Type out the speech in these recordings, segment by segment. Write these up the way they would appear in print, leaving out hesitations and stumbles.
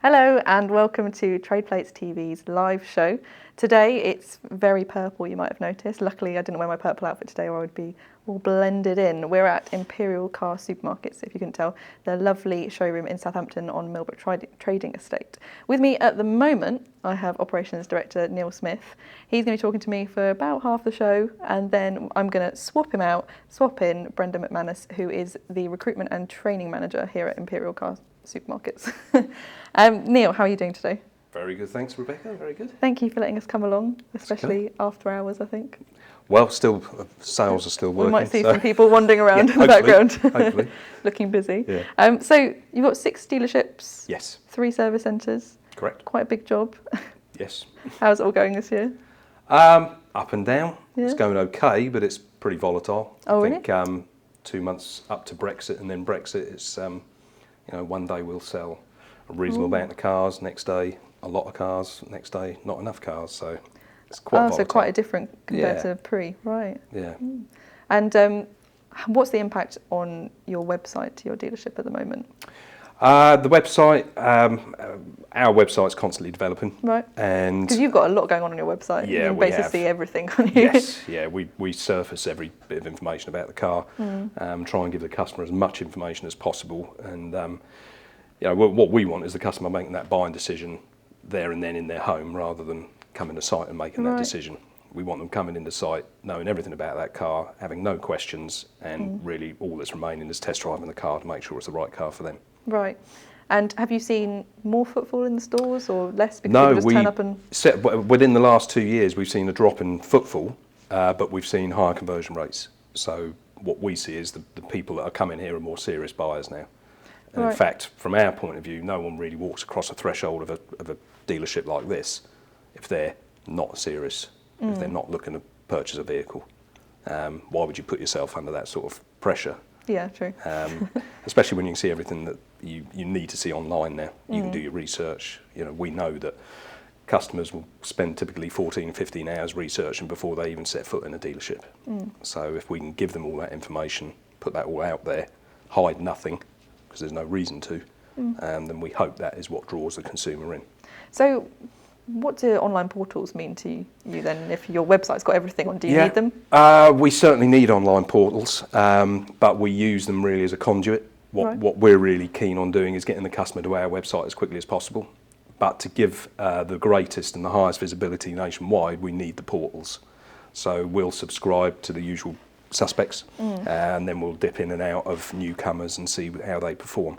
Hello and welcome to Trade Plates TV's live show. Today it's very purple, you might have noticed. Luckily I didn't wear my purple outfit today or I would be all blended in. We're at Imperial Car Supermarkets, if you couldn't tell. The lovely showroom in Southampton on Millbrook Trading Estate. With me at the moment I have Operations Director Neil Smith. He's going to be talking to me for about half the show and then I'm going to swap in Brendan McManus, who is the Recruitment and Training Manager here at Imperial Car Supermarkets. Neil, how are you doing today? Very good, thanks Rebecca, very good. Thank you for letting us come along, especially after hours, I think. Well, still, sales are still working. We might see some people wandering around in the background, hopefully. looking busy. Yeah. So you've got 6 dealerships, Yes. 3 service centres. Correct. Quite a big job. Yes. How's it all going this year? Up and down. Yeah. It's going okay, but it's pretty volatile. Oh, I really? think 2 months up to Brexit, and then Brexit, it's, one day we'll sell a reasonable amount of cars, next day a lot of cars, next day not enough cars, so it's quite volatile. So quite a different compared to pre, right. Yeah. And what's the impact on your website to your dealership at the moment? The website, our website's constantly developing. Right. And because you've got a lot going on your website. Yeah, you can we basically have. see everything on you. Yes, yeah, we surface every bit of information about the car, try and give the customer as much information as possible, and what we want is the customer making that buying decision there and then in their home, rather than coming to site and making that decision. We want them coming into site, knowing everything about that car, having no questions, and really all that's remaining is test driving the car to make sure it's the right car for them. Right. And have you seen more footfall in the stores or less because people just turn up and... Within the last 2 years we've seen a drop in footfall, but we've seen higher conversion rates. So what we see is the people that are coming here are more serious buyers now. And in fact, from our point of view, no one really walks across a threshold of a dealership like this if they're not serious, if they're not looking to purchase a vehicle. Why would you put yourself under that sort of pressure? Yeah, true. Especially when you can see everything that you need to see online now. You can do your research. We know that customers will spend typically 14, 15 hours researching before they even set foot in a dealership. So if we can give them all that information, put that all out there, hide nothing, because there's no reason to, then we hope that is what draws the consumer in. So what do online portals mean to you then? If your website's got everything on, do you need them? We certainly need online portals, but we use them really as a conduit. What we're really keen on doing is getting the customer to our website as quickly as possible. But to give the greatest and the highest visibility nationwide, we need the portals. So we'll subscribe to the usual suspects, and then we'll dip in and out of newcomers and see how they perform.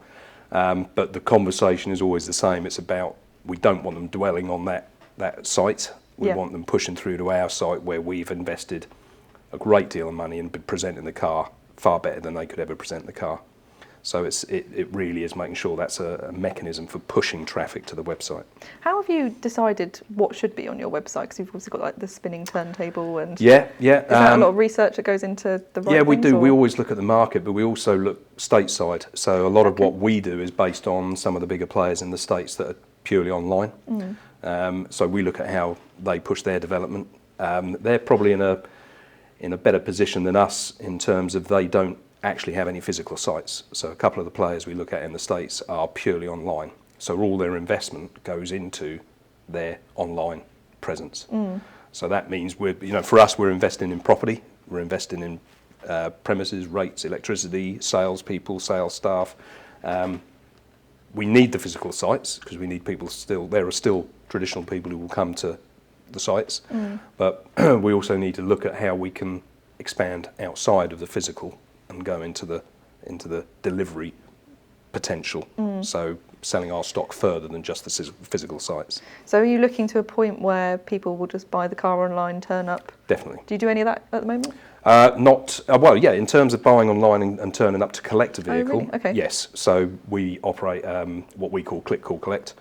But the conversation is always the same. It's about, we don't want them dwelling on that site. We want them pushing through to our site, where we've invested a great deal of money in presenting the car far better than they could ever present the car. So it really is making sure that's a mechanism for pushing traffic to the website. How have you decided what should be on your website? Because you've obviously got like the spinning turntable and... Yeah. Is that a lot of research that goes into the right things? We do. Or? We always look at the market, but we also look stateside. So a lot of what we do is based on some of the bigger players in the States that are purely online. So we look at how they push their development. They're probably in a better position than us in terms of they don't actually have any physical sites. So a couple of the players we look at in the States are purely online. So all their investment goes into their online presence. So that means for us, we're investing in property, we're investing in premises, rates, electricity, salespeople, sales staff. We need the physical sites because we need people there are still traditional people who will come to the sites, but we also need to look at how we can expand outside of the physical and go into the delivery potential. So selling our stock further than just the physical sites. So are you looking to a point where people will just buy the car online, turn up? Definitely. Do you do any of that at the moment? In terms of buying online and turning up to collect a vehicle, really? Okay. Yes. So we operate what we call click, call, collect.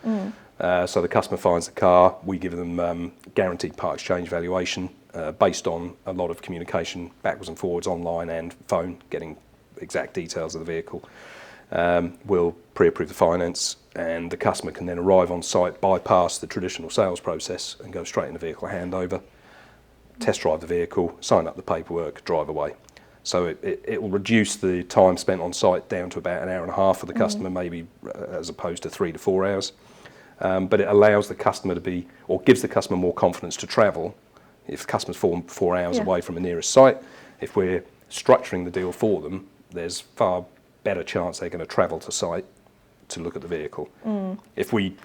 So the customer finds the car, we give them guaranteed part exchange valuation based on a lot of communication backwards and forwards online and phone, getting exact details of the vehicle. We'll pre-approve the finance, and the customer can then arrive on site, bypass the traditional sales process and go straight in the vehicle handover, test drive the vehicle, sign up the paperwork, drive away. So it will reduce the time spent on site down to about an hour and a half for the customer, maybe as opposed to 3 to 4 hours. but it allows the customer to be, or gives the customer more confidence to travel. If the customer's 4 hours away from the nearest site, if we're structuring the deal for them, there's far better chance they're going to travel to site to look at the vehicle. If we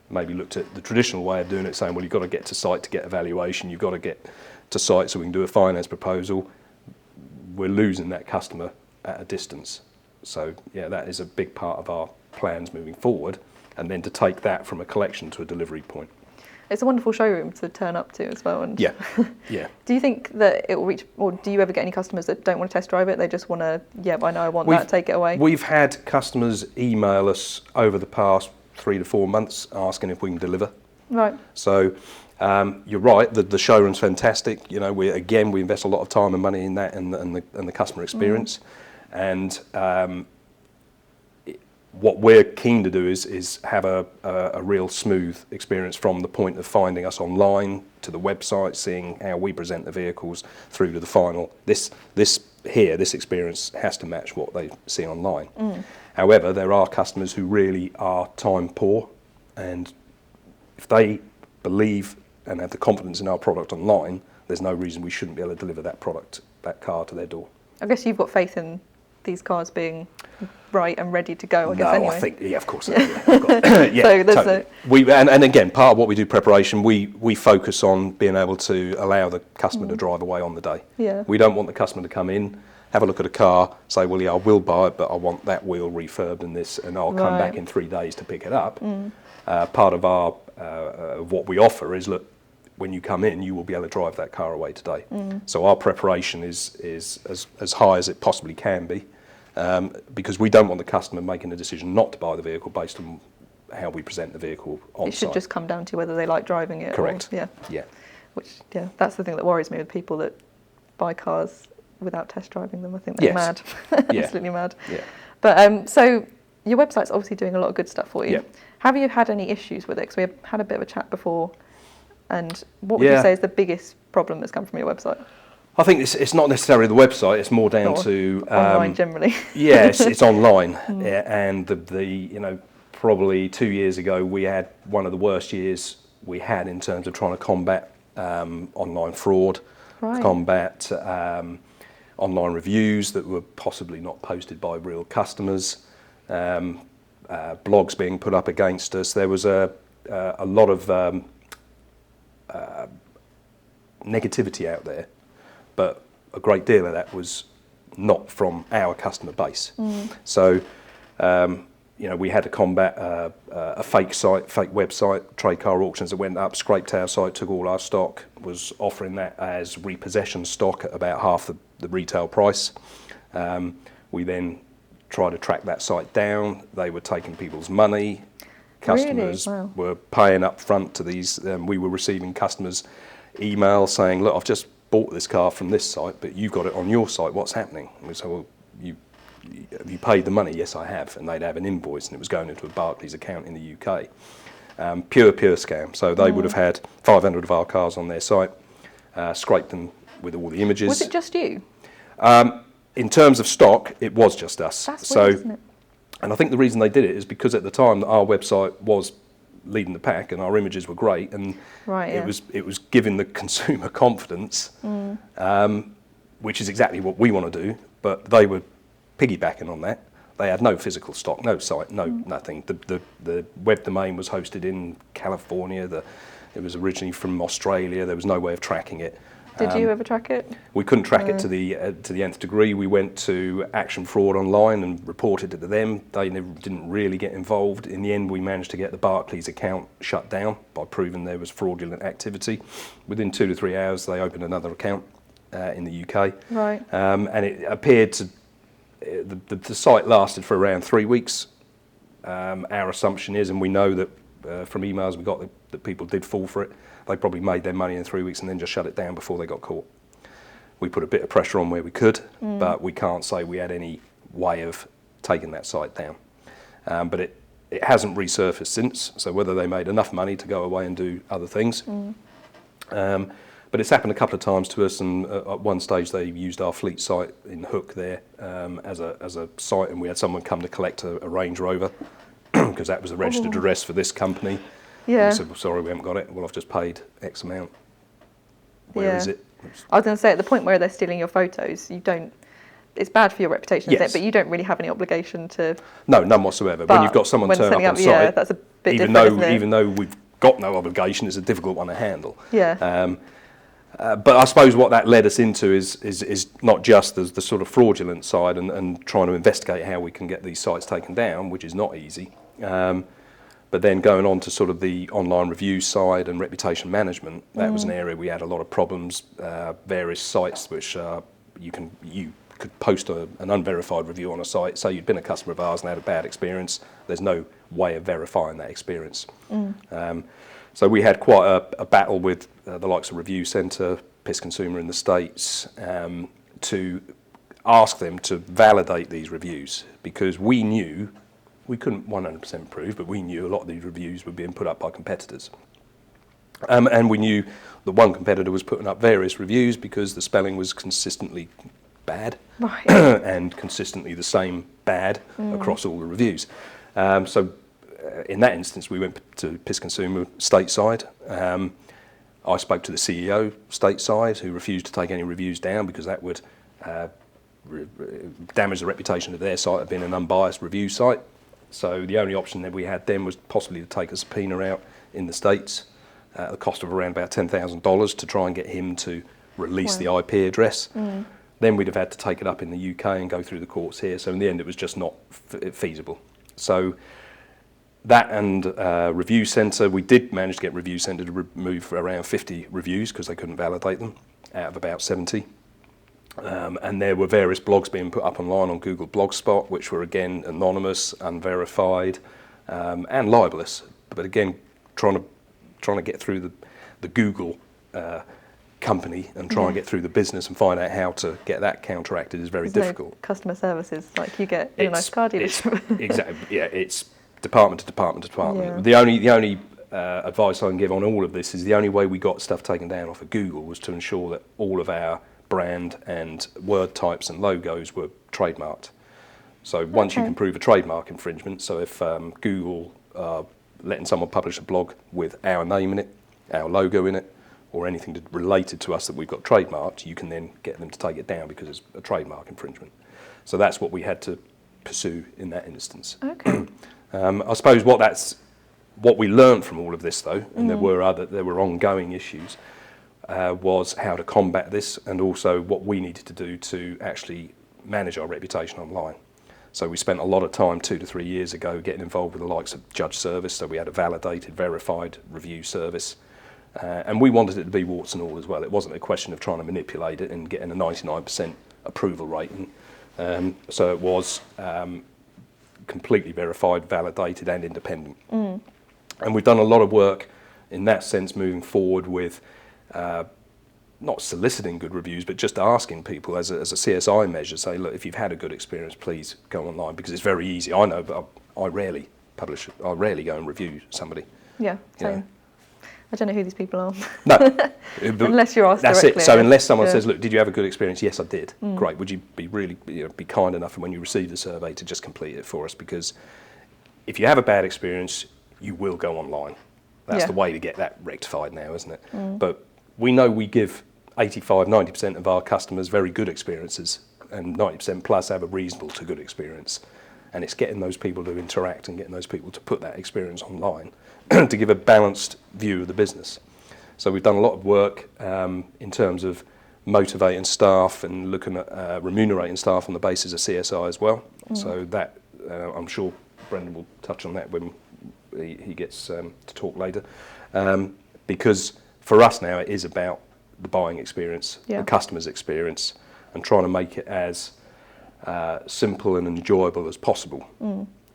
maybe looked at the traditional way of doing it, saying, well, you've got to get to site to get a valuation, you've got to get to site so we can do a finance proposal, we're losing that customer at a distance. So yeah, that is a big part of our plans moving forward, and then to take that from a collection to a delivery point. It's a wonderful showroom to turn up to as well. And yeah. Do you think that it will reach, or do you ever get any customers that don't want to test drive it? They just want to, I know I want that, take it away. We've had customers email us over the past 3 to 4 months asking if we can deliver. Right. So you're right, the showroom's fantastic. You know, we invest a lot of time and money in that and the customer experience. And what we're keen to do is have a real smooth experience from the point of finding us online to the website, seeing how we present the vehicles through to the final. This experience has to match what they see online. However, there are customers who really are time poor, and if they believe and have the confidence in our product online, there's no reason we shouldn't be able to deliver that car to their door. I guess you've got faith in these cars being right and ready to go, I guess, anyway. I think, of course. Yeah, so there's totally. And again, part of what we do preparation, we focus on being able to allow the customer to drive away on the day. Yeah. We don't want the customer to come in, have a look at a car, say, well, yeah, I will buy it, but I want that wheel refurbed and this, and I'll come back in 3 days to pick it up. Part of our what we offer is, look, when you come in, you will be able to drive that car away today. So our preparation is as high as it possibly can be, because we don't want the customer making a decision not to buy the vehicle based on how we present the vehicle on site. It should just come down to whether they like driving it. Correct. Or, yeah. That's the thing that worries me with people that buy cars without test driving them. I think they're mad. Absolutely mad. Yeah. But so your website's obviously doing a lot of good stuff for you. Yeah. Have you had any issues with it? Because we had a bit of a chat before. And what would you say is the biggest problem that's come from your website? I think it's not necessarily the website. It's more down to online generally. Yes, it's online, and the probably 2 years ago we had one of the worst years we had in terms of trying to combat online fraud, combat online reviews that were possibly not posted by real customers, blogs being put up against us. There was a lot of negativity out there, but a great deal of that was not from our customer base. So, we had to combat a fake website, Trade Car Auctions, that went up, scraped our site, took all our stock, was offering that as repossession stock at about half the retail price. We then tried to track that site down. They were taking people's money. Customers were paying up front to these. We were receiving customers' emails saying, look, I've just bought this car from this site, but you've got it on your site. What's happening? And we said, well, have you paid the money? Yes, I have. And they'd have an invoice, and it was going into a Barclays account in the UK. Pure scam. So they would have had 500 of our cars on their site, scraped them with all the images. Was it just you? In terms of stock, it was just us. That's weird, isn't it? And I think the reason they did it is because at the time our website was leading the pack and our images were great, and it was giving the consumer confidence, which is exactly what we want to do. But they were piggybacking on that. They had no physical stock, no site, nothing. The web domain was hosted in California. It was originally from Australia. There was no way of tracking it. Did you ever track it? We couldn't track it to the nth degree. We went to Action Fraud Online and reported it to them. They didn't really get involved. In the end, we managed to get the Barclays account shut down by proving there was fraudulent activity. Within 2 to 3 hours, they opened another account in the UK. Right. And it appeared to the site lasted for around 3 weeks. Our assumption is, and we know that from emails we got, that people did fall for it. They probably made their money in 3 weeks and then just shut it down before they got caught. We put a bit of pressure on where we could, but we can't say we had any way of taking that site down. But it hasn't resurfaced since, so whether they made enough money to go away and do other things. But it's happened a couple of times to us, and at one stage they used our fleet site in Hook there as a site, and we had someone come to collect a Range Rover, because that was the registered address for this company. Yeah. I said, well, sorry, we haven't got it. Well, I've just paid X amount. Where is it? I was going to say, at the point where they're stealing your photos, it's bad for your reputation, isn't it? Yes. But you don't really have any obligation to... No, none whatsoever. But when you've got someone turn up on site, yeah, that's a bit even different, though isn't it? even though we've got no obligation, it's a difficult one to handle. Yeah. But I suppose what that led us into is not just the sort of fraudulent side and trying to investigate how we can get these sites taken down, which is not easy. But then going on to sort of the online review side and reputation management, that was an area we had a lot of problems. Various sites which you could post an unverified review on a site, say you'd been a customer of ours and had a bad experience. There's no way of verifying that experience. So we had quite a battle with the likes of Review Centre, Piss Consumer in the States, to ask them to validate these reviews, because we knew, we couldn't 100% prove, but we knew a lot of these reviews were being put up by competitors. And we knew that one competitor was putting up various reviews because the spelling was consistently bad, Right. and consistently the same bad across all the reviews. So in that instance, we went to Piss Consumer stateside. I spoke to the CEO stateside, who refused to take any reviews down because that would damage the reputation of their site of being an unbiased review site. So the only option that we had then was possibly to take a subpoena out in the States at the cost of around about $10,000 to try and get him to release the IP address. Then we'd have had to take it up in the UK and go through the courts here. So in the end, it was just not feasible. So that and Review Centre, we did manage to get Review Centre to remove around 50 reviews because they couldn't validate them out of about 70. And there were various blogs being put up online on Google Blogspot, which were again anonymous, unverified, and libelous. But again, trying to get through the Google company and try and get through the business and find out how to get that counteracted is very difficult. No customer services like you get in a nice car dealership. Exactly. Yeah, it's department to department to department. Yeah. The only advice I can give on all of this is the only way we got stuff taken down off of Google was to ensure that all of our brand and word types and logos were trademarked. So once you can prove a trademark infringement, so if Google letting someone publish a blog with our name in it, our logo in it, or anything related to us that we've got trademarked, you can then get them to take it down because it's a trademark infringement. So that's what we had to pursue in that instance. Okay. I suppose what we learned from all of this, though, and there were ongoing issues, was how to combat this, and also what we needed to do to actually manage our reputation online. So we spent a lot of time 2 to 3 years ago getting involved with the likes of Judge Service. So we had a validated, verified review service, and we wanted it to be warts and all as well. It wasn't a question of trying to manipulate it and getting a 99% approval rating. So it was completely verified, validated, and independent. And we've done a lot of work in that sense moving forward with not soliciting good reviews, but just asking people as a CSI measure, say, look, if you've had a good experience, please go online, because it's very easy. I know, but I rarely publish, I rarely go and review somebody. Yeah, same. You know. I don't know who these people are. No. Unless you're asked That's directly. it. So unless someone says, look, did you have a good experience? Yes, I did. Great. Would you be really be kind enough when you receive the survey to just complete it for us? Because if you have a bad experience, you will go online. That's the way to get that rectified now, isn't it? But we know we give 85, 90% of our customers very good experiences, and 90% plus have a reasonable to good experience. And it's getting those people to interact and getting those people to put that experience online to give a balanced view of the business. So we've done a lot of work in terms of motivating staff and looking at remunerating staff on the basis of CSI as well. So that, I'm sure Brendan will touch on that when he gets to talk later. Because for us now, it is about the buying experience, the customer's experience, and trying to make it as simple and enjoyable as possible,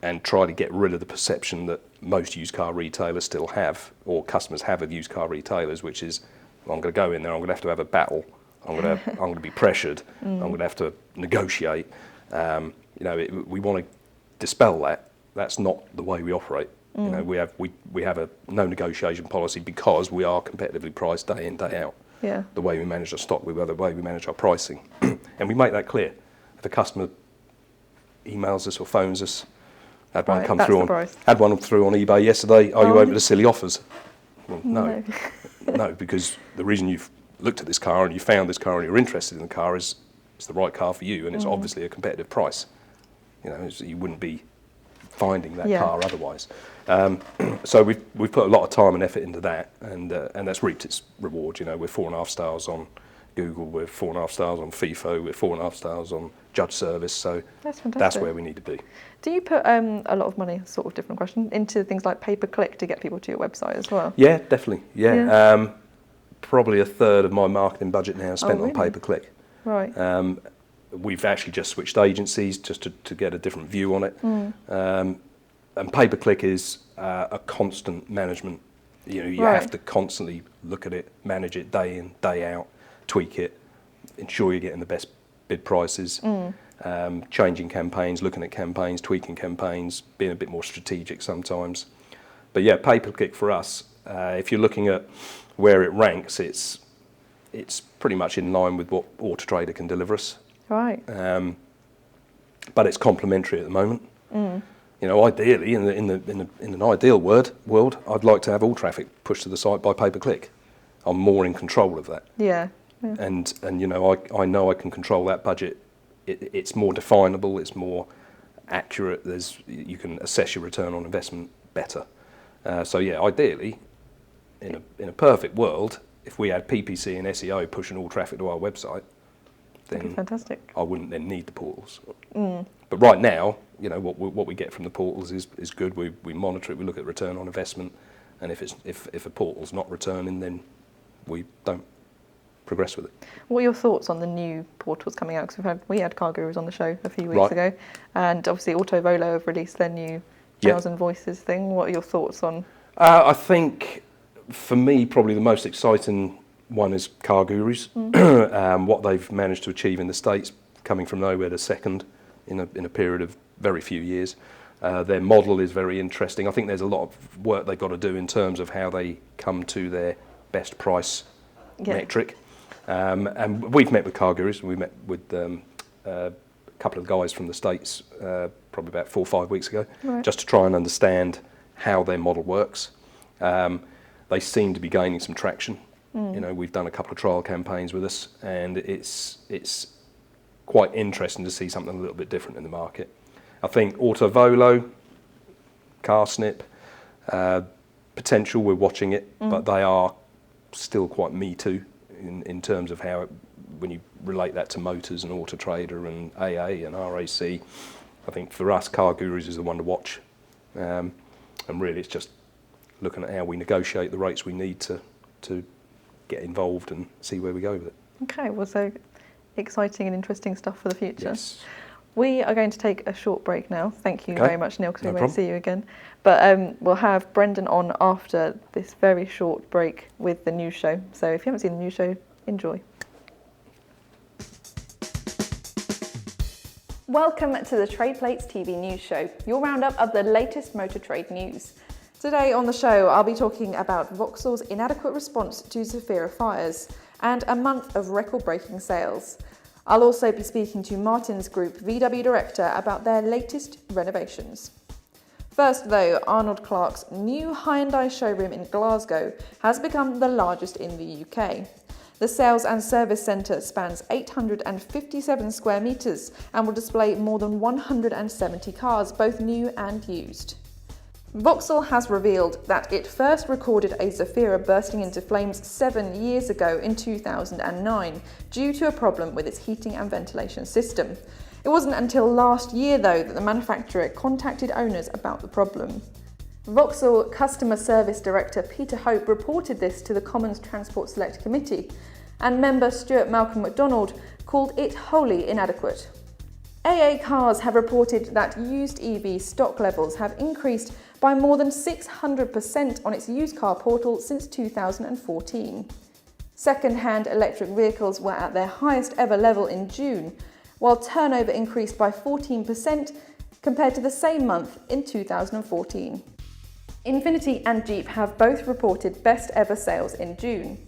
and try to get rid of the perception that most used car retailers still have, or customers have of used car retailers, which is, well, I'm going to go in there, I'm going to have a battle, I'm going to be pressured, I'm going to have to negotiate. We want to dispel that. That's not the way we operate. You know, we have a no negotiation policy because we are competitively priced day in, day out. Yeah. The way we manage our stock, the way we manage our pricing. And we make that clear. If a customer emails us or phones us, Had one Right, come that's through the on price. had one through on eBay yesterday. Are you Oh, open to silly offers? Well, No. no, because the reason you've looked at this car and you found this car and you're interested in the car is it's the right car for you, and it's obviously a competitive price. You know, you wouldn't be finding that Yeah. car otherwise. So we've put a lot of time and effort into that, and that's reaped its reward. You know, we're 4.5 stars on Google, we're 4.5 stars on FIFO, we're 4.5 stars on Judge Service. So That's fantastic. that's where we need to be. Do you put a lot of money, sort of different question, into things like pay-per-click to get people to your website as well? Yeah, definitely. Yeah. Yeah. Probably a third of my marketing budget now is spent on really? pay-per-click. Right. We've actually just switched agencies just to get a different view on it. And pay-per-click is a constant management. You know, you Right. have to constantly look at it, manage it day in, day out, tweak it, ensure you're getting the best bid prices, changing campaigns, looking at campaigns, tweaking campaigns, being a bit more strategic sometimes. But yeah, pay-per-click for us, if you're looking at where it ranks, it's pretty much in line with what Auto Trader can deliver us. Right. But it's complementary at the moment. You know, ideally, in an ideal world, I'd like to have all traffic pushed to the site by pay-per-click. I'm more in control of that, Yeah. Yeah. and you know, I know I can control that budget. It's more definable. It's more accurate. You can assess your return on investment better. So yeah, ideally, in a perfect world, if we had PPC and SEO pushing all traffic to our website, That'd be then fantastic. I wouldn't then need the portals. But right now, you know, what we get from the portals is good. We monitor it. We look at return on investment, and if a portal's not returning, then we don't progress with it. What are your thoughts on the new portals coming out? Because we had Car Gurus on the show a few weeks Right. ago, and obviously Auto Volo have released their new Yeah. 1,000 Voices thing. What are your thoughts on? I think, for me, probably the most exciting one is Car Gurus. What they've managed to achieve in the States, coming from nowhere to second in a period of very few years. Their model is very interesting. I think there's a lot of work they've got to do in terms of how they come to their best price metric. And we've met with Car Gurus. We met with a couple of guys from the States probably about 4 or 5 weeks ago, Right. just to try and understand how their model works. They seem to be gaining some traction. You know, we've done a couple of trial campaigns with us, and it's quite interesting to see something a little bit different in the market. I think Auto Volo, Car Snip, potential, we're watching it, but they are still quite me too in terms of how, when you relate that to Motors and Auto Trader and AA and RAC, I think for us, Car Gurus is the one to watch. And really it's just looking at how we negotiate the rates we need to get involved and see where we go with it. Okay, well, so exciting and interesting stuff for the future. Yes. We are going to take a short break now. Thank you Okay. very much, Neil, because No we won't problem. see you again. But we'll have Brendan on after this very short break with the news show. So if you haven't seen the news show, enjoy. Welcome to the Trade Plates TV news show, your roundup of the latest motor trade news. Today on the show, I'll be talking about Vauxhall's inadequate response to Zafira fires and a month of record-breaking sales. I'll also be speaking to Martin's Group VW Director about their latest renovations. First though, Arnold Clark's new Hyundai showroom in Glasgow has become the largest in the UK. The sales and service centre spans 857 square metres and will display more than 170 cars, both new and used. Vauxhall has revealed that it first recorded a Zafira bursting into flames 7 years ago in 2009 due to a problem with its heating and ventilation system. It wasn't until last year though that the manufacturer contacted owners about the problem. Vauxhall Customer Service Director Peter Hope reported this to the Commons Transport Select Committee, and member Stuart Malcolm MacDonald called it wholly inadequate. AA Cars have reported that used EV stock levels have increased by more than 600% on its used car portal since 2014. Second-hand electric vehicles were at their highest ever level in June, while turnover increased by 14% compared to the same month in 2014. Infiniti and Jeep have both reported best ever sales in June.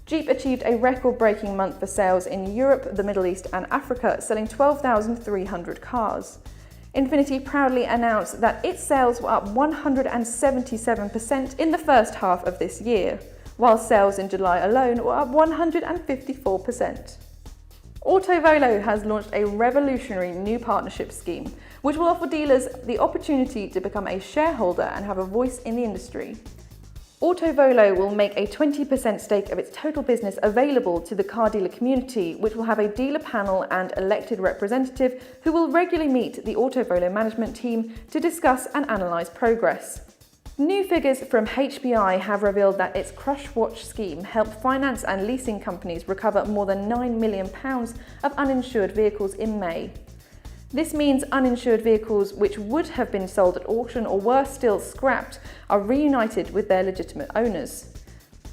Jeep achieved a record-breaking month for sales in Europe, the Middle East and Africa, selling 12,300 cars. Infiniti proudly announced that its sales were up 177% in the first half of this year, while sales in July alone were up 154%. Autovolo has launched a revolutionary new partnership scheme, which will offer dealers the opportunity to become a shareholder and have a voice in the industry. Autovolo will make a 20% stake of its total business available to the car dealer community, which will have a dealer panel and elected representative who will regularly meet the Autovolo management team to discuss and analyse progress. New figures from HBI have revealed that its Crush Watch scheme helped finance and leasing companies recover more than £9 million of uninsured vehicles in May. This means uninsured vehicles which would have been sold at auction or were still scrapped are reunited with their legitimate owners.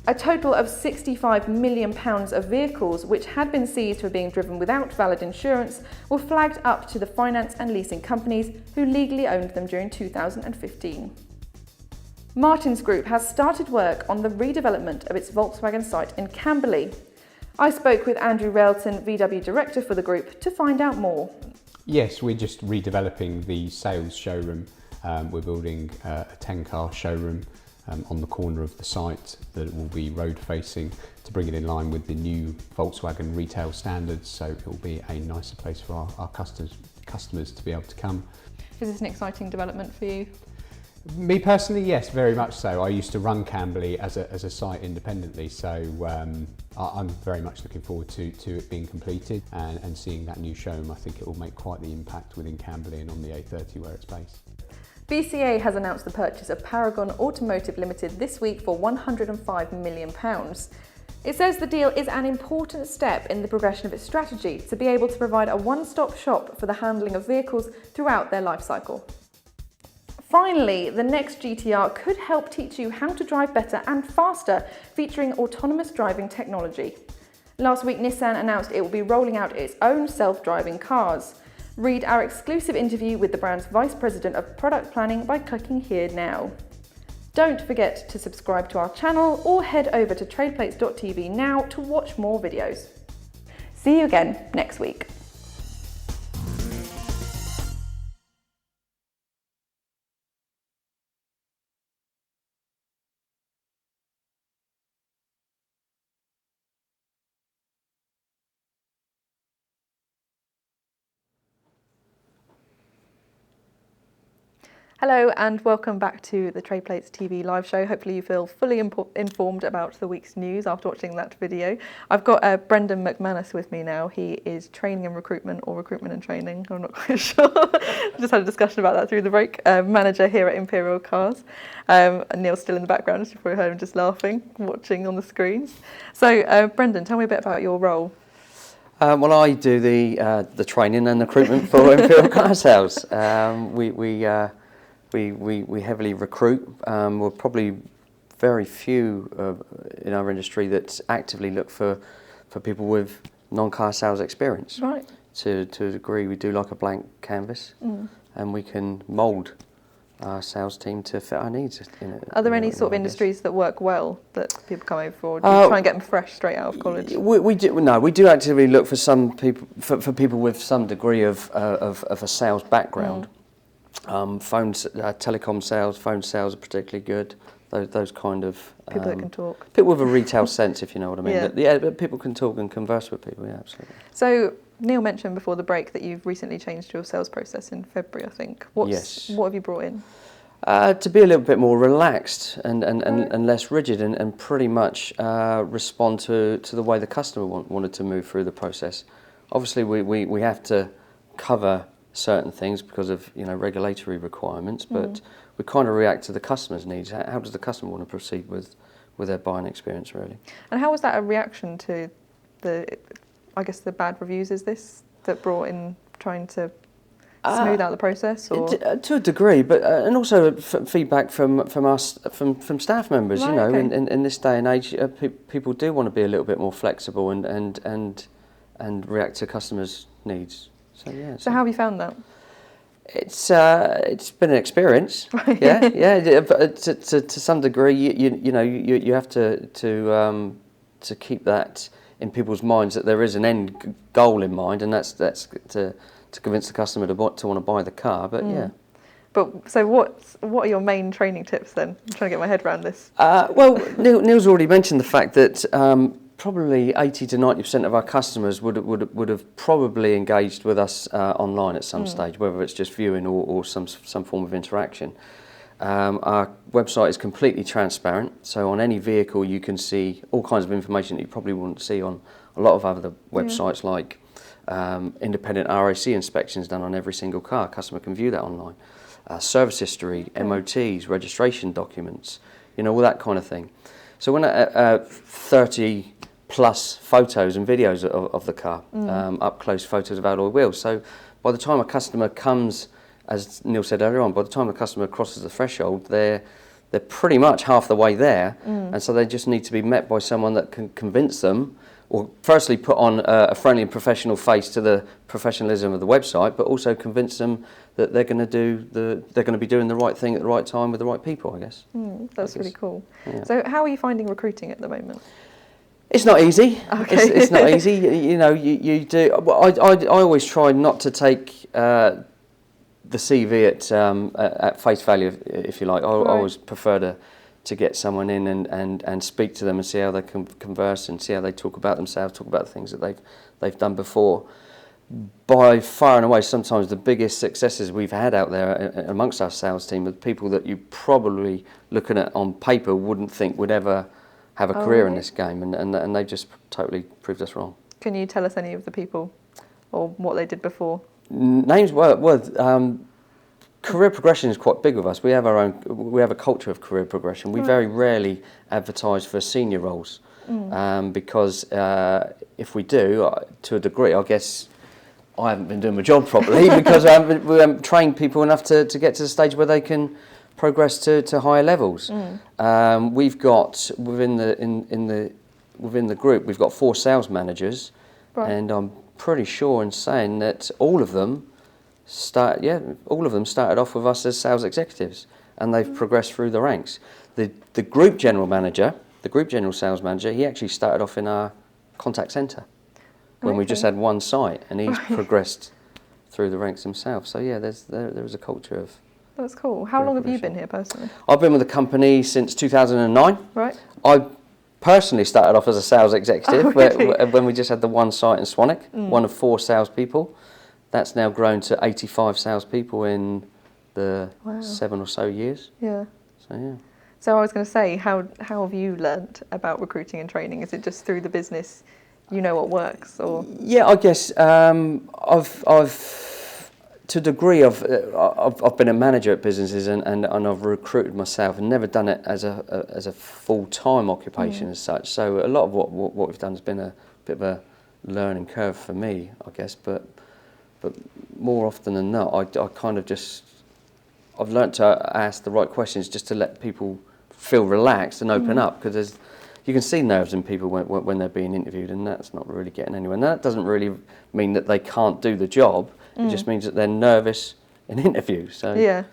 A total of £65 million of vehicles which had been seized for being driven without valid insurance were flagged up to the finance and leasing companies who legally owned them during 2015. Martins Group has started work on the redevelopment of its Volkswagen site in Camberley. I spoke with Andrew Railton, VW Director for the group, to find out more. Yes, we're just redeveloping the sales showroom. We're building a 10-car showroom on the corner of the site that will be road facing to bring it in line with the new Volkswagen retail standards, so it will be a nicer place for our customers to be able to come. Is this an exciting development for you? Me personally, yes, very much so. I used to run Camberley as a site independently, so I'm very much looking forward to it being completed and seeing that new showroom. I think it will make quite the impact within Camberley and on the A30 where it's based. BCA has announced the purchase of Paragon Automotive Limited this week for £105 million. It says the deal is an important step in the progression of its strategy to be able to provide a one-stop shop for the handling of vehicles throughout their life cycle. Finally, the next GTR could help teach you how to drive better and faster, featuring autonomous driving technology. Last week, Nissan announced it will be rolling out its own self-driving cars. Read our exclusive interview with the brand's Vice President of Product Planning by clicking here now. Don't forget to subscribe to our channel or head over to tradeplates.tv now to watch more videos. See you again next week. Hello and welcome back to the Trade Plates TV live show. Hopefully you feel fully informed about the week's news after watching that video. I've got Brendan McManus with me now. He is training and recruitment, or recruitment and training, I'm not quite sure. Just had a discussion about that through the break. Manager here at Imperial Cars. And Neil's still in the background, as you probably heard him just laughing, watching on the screens. So Brendan, tell me a bit about your role. Well, I do the training and recruitment for Imperial Car Sales. We heavily recruit. We're probably very few in our industry that actively look for people with non-car sales experience. Right. To a degree, we do like a blank canvas, and we can mould our sales team to fit our needs. Are there any sort of industries that work well that people come over for? Do you try and get them fresh straight out of college? We do actively look for some people for people with some degree of a sales background. Telecom sales, phone sales are particularly good. Those kind of people that can talk. People with a retail sense, if you know what I mean. Yeah. But people can talk and converse with people. Yeah, absolutely. So Neil mentioned before the break that you've recently changed your sales process in February, I think. Yes. What have you brought in? To be a little bit more relaxed and less rigid, and pretty much respond to the way the customer wanted to move through the process. Obviously, we have to cover certain things because of regulatory requirements, but we kind of react to the customer's needs. How does the customer want to proceed with their buying experience, really? And how was that a reaction to the bad reviews? Is this that brought in trying to smooth out the process, or? To a degree, but and also feedback from us, from staff members. Right, okay. In this day and age, people do want to be a little bit more flexible and react to customers' needs. So yeah. So how have you found that? It's been an experience. Right. Yeah. But to some degree, you have to keep that in people's minds that there is an end goal in mind, and that's to convince the customer to want to buy the car. But yeah. But so what are your main training tips then? I'm trying to get my head around this. Well, Neil's already mentioned the fact that probably 80 to 90% of our customers would have probably engaged with us online at some stage, whether it's just viewing or some form of interaction. Our website is completely transparent, so on any vehicle you can see all kinds of information that you probably wouldn't see on a lot of other websites, like independent RAC inspections done on every single car. Customer can view that online. Service history, MOTs, registration documents, all that kind of thing. So when 30 plus photos and videos of the car, up close photos of alloy wheels. So by the time a customer comes, as Neil said earlier on, by the time the customer crosses the threshold, they're pretty much half the way there, and so they just need to be met by someone that can convince them, or firstly put on a friendly and professional face to the professionalism of the website, but also convince them that they're going to be doing the right thing at the right time with the right people, I guess. That's really cool. Yeah. So how are you finding recruiting at the moment? It's not easy. Okay. It's not easy. You do. I always try not to take the CV at face value, if you like. I always prefer to get someone in and speak to them and see how they can converse and see how they talk about themselves, talk about the things that they've done before. By far and away, sometimes the biggest successes we've had out there amongst our sales team are people that you probably, looking at on paper, wouldn't think would ever have a career in this game, and they just totally proved us wrong. Can you tell us any of the people or what they did before? Names career progression is quite big with us. We have a culture of career progression. We very rarely advertise for senior roles, because if we do, to a degree, I guess I haven't been doing my job properly because we haven't trained people enough to get to the stage where they can progress to higher levels. We've got within the group, we've got 4 sales managers, and I'm pretty sure in saying that all of them started off with us as sales executives, and they've progressed through the ranks. The group general sales manager, he actually started off in our contact centre when we just had one site, and he's progressed through the ranks himself. So yeah, there is a culture of. That's cool. How long have you been here personally? I've been with the company since 2009. Right. I personally started off as a sales executive really? when we just had the one site in Swanwick, one of 4 salespeople. That's now grown to 85 salespeople in the 7 or so years. Yeah. So yeah. So I was going to say, how have you learnt about recruiting and training? Is it just through the business, you know what works, or? Yeah, I guess I've to a degree I've been a manager at businesses and I've recruited myself and never done it as a full-time occupation as such. So a lot of what we've done has been a bit of a learning curve for me, I guess. But more often than not, I kind of I've learnt to ask the right questions just to let people feel relaxed and open up, because you can see nerves in people when they're being interviewed, and that's not really getting anywhere. And that doesn't really mean that they can't do the job. It just means that they're nervous in interviews. So yeah.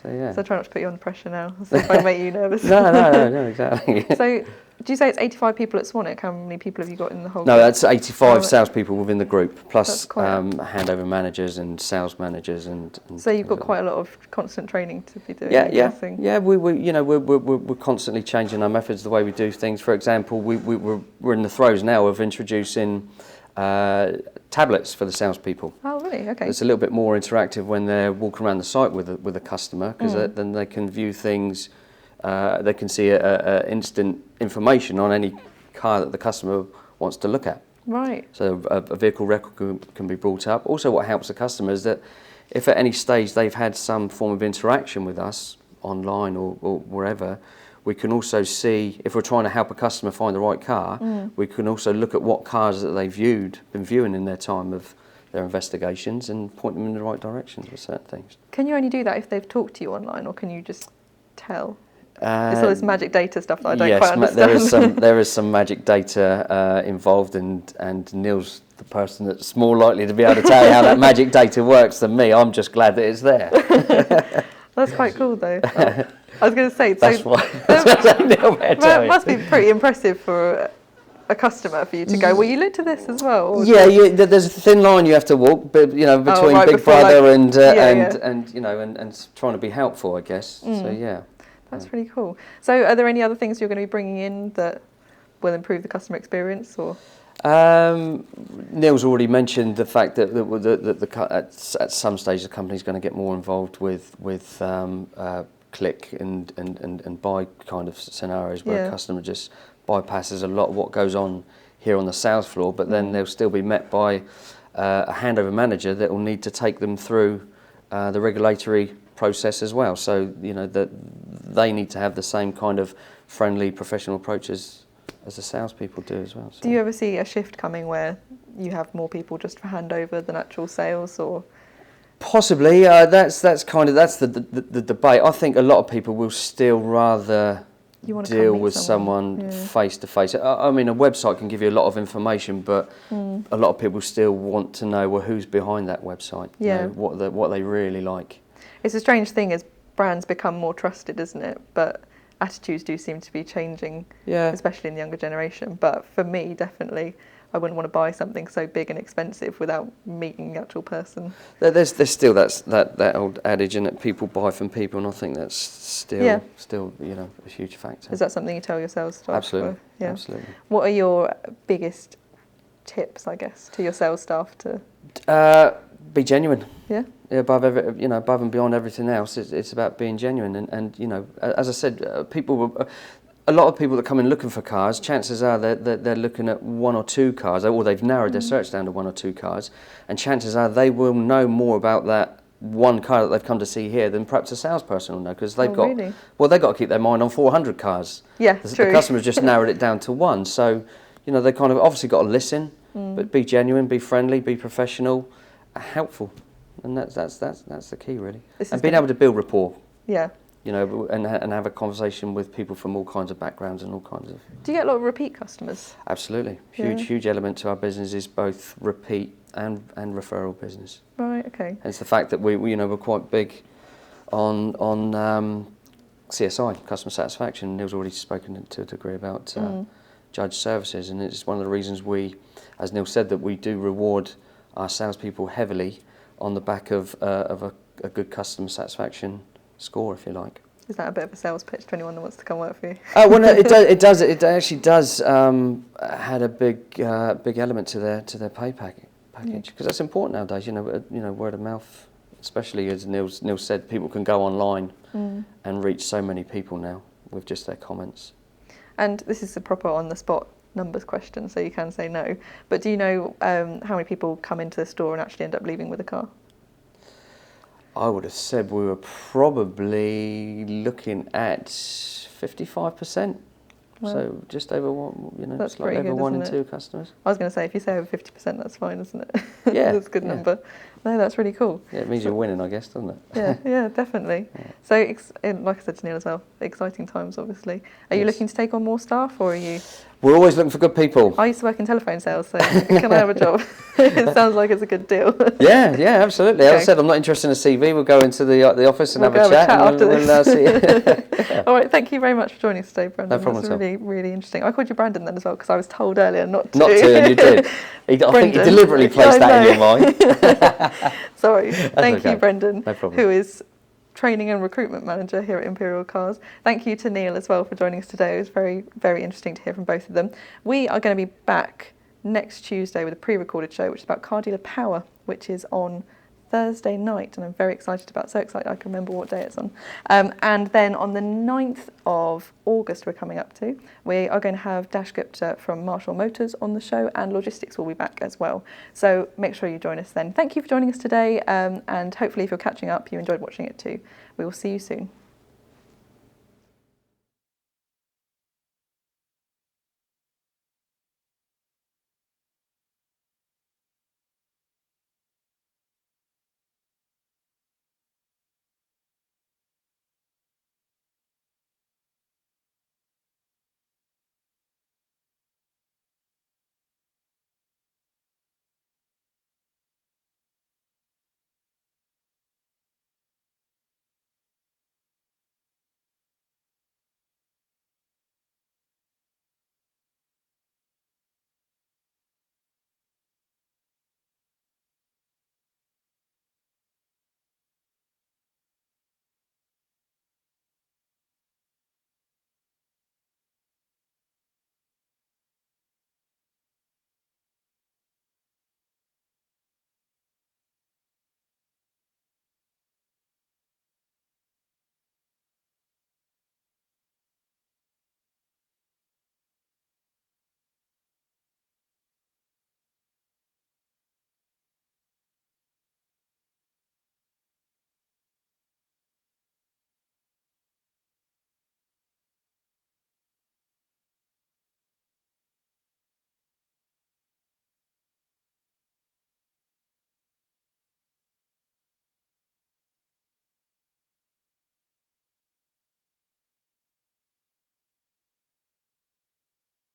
So try not to put you under pressure now. So if I make you nervous. No, exactly. So do you say it's 85 people at Swanwick? How many people have you got in the whole No, group? that's 85 salespeople within the group, plus quite handover managers and sales managers and so you've got quite a lot of constant training to be doing. Yeah. We're constantly changing our methods, the way we do things. For example, we're in the throes now of introducing tablets for the salespeople. Oh, really? Okay. It's a little bit more interactive when they're walking around the site with a customer, because then they can view things. They can see instant information on any car that the customer wants to look at. Right. So a vehicle record can be brought up. Also, what helps the customer is that if at any stage they've had some form of interaction with us online or wherever, we can also see, if we're trying to help a customer find the right car, we can also look at what cars that they've been viewing in their time of their investigations and point them in the right directions with certain things. Can you only do that if they've talked to you online, or can you just tell? It's all this magic data stuff that I don't quite understand. There is some magic data involved, and Neil's the person that's more likely to be able to tell you how that magic data works than me. I'm just glad that it's there. That's quite cool, though. I was going to say, that's why. That must be pretty impressive for a customer for you to go, well, you looked at this as well? Or Yeah, there's a thin line you have to walk, but between right, Big Brother like, and trying to be helpful, I guess. So yeah. That's really cool. So are there any other things you're going to be bringing in that will improve the customer experience, or? Neil's already mentioned the fact that at some stage the company's going to get more involved with click and buy kind of scenarios where a customer just bypasses a lot of what goes on here on the sales floor, but then they'll still be met by a handover manager that will need to take them through the regulatory process as well. So that they need to have the same kind of friendly, professional approach as the salespeople do as well. So. Do you ever see a shift coming where you have more people just for handover than actual sales, or? Possibly. That's the debate. I think a lot of people will still rather deal with someone face to face. I mean, a website can give you a lot of information, but a lot of people still want to know, well, who's behind that website? Yeah. What they really like. It's a strange thing as brands become more trusted, isn't it? But attitudes do seem to be changing, especially in the younger generation. But for me, definitely, I wouldn't want to buy something so big and expensive without meeting the actual person. There's still that old adage, and that people buy from people, and I think that's still a huge factor. Is that something you tell your sales staff? Absolutely. Yeah. Absolutely. What are your biggest tips, I guess, to your sales staff to? Be genuine. Yeah. Above and beyond everything else, it's about being genuine. And as I said, a lot of people that come in looking for cars, chances are they're looking at one or two cars, or they've narrowed their search down to one or two cars, and chances are they will know more about that one car that they've come to see here than perhaps a salesperson will know, because they've got to keep their mind on 400 cars. Yeah, the customer's just narrowed it down to one. So they kind of obviously got to listen, but be genuine, be friendly, be professional, helpful. And that's the key, really. And being able to build rapport. Yeah. And have a conversation with people from all kinds of backgrounds and all kinds of. Do you get a lot of repeat customers? Absolutely. Huge element to our business is both repeat and referral business. Right. Okay. It's the fact that we're quite big on CSI, customer satisfaction. Neil's already spoken to a degree about judge services, and it's one of the reasons we, as Neil said, that we do reward our salespeople heavily on the back of a good customer satisfaction score, if you like. Is that a bit of a sales pitch to anyone that wants to come work for you? Well, no, it actually does had a big element to their pay package, because that's important nowadays. Word of mouth, especially as Neil said, people can go online and reach so many people now with just their comments. And this is a proper on the spot numbers question, so you can say no. But do you know how many people come into the store and actually end up leaving with a car? I would have said we were probably looking at 55%. Wow. So just over one, that's slightly over good, 1 in 2 customers. I was going to say, if you say over 50%, that's fine, isn't it? Yeah. That's a good number. No, that's really cool. Yeah, it means you're winning, I guess, doesn't it? Yeah, definitely. Yeah. So, like I said to Neil as well, exciting times, obviously. Are you looking to take on more staff, or are you? We're always looking for good people. I used to work in telephone sales, so can I have a job? It sounds like it's a good deal. Yeah, absolutely. Okay. As I said, I'm not interested in a CV. We'll go into the office and have a chat after this. See. All right, thank you very much for joining us today, Brendan. No problem. That's really, really interesting. I called you Brandon then as well, because I was told earlier not to. Not to, and you did. I think you deliberately placed that in your mind. Sorry. Thank you, Brendan, no problem. Who is Training and Recruitment Manager here at Imperial Cars. Thank you to Neil as well for joining us today. It was very, very interesting to hear from both of them. We are going to be back next Tuesday with a pre-recorded show, which is about car dealer power, which is on Thursday night, and I'm very excited about. So excited I can remember what day it's on. And then on the 9th of August we're coming up to, we are going to have Dash Gupta from Marshall Motors on the show, and Logistics will be back as well. So make sure you join us then. Thank you for joining us today, and hopefully if you're catching up, you enjoyed watching it too. We will see you soon.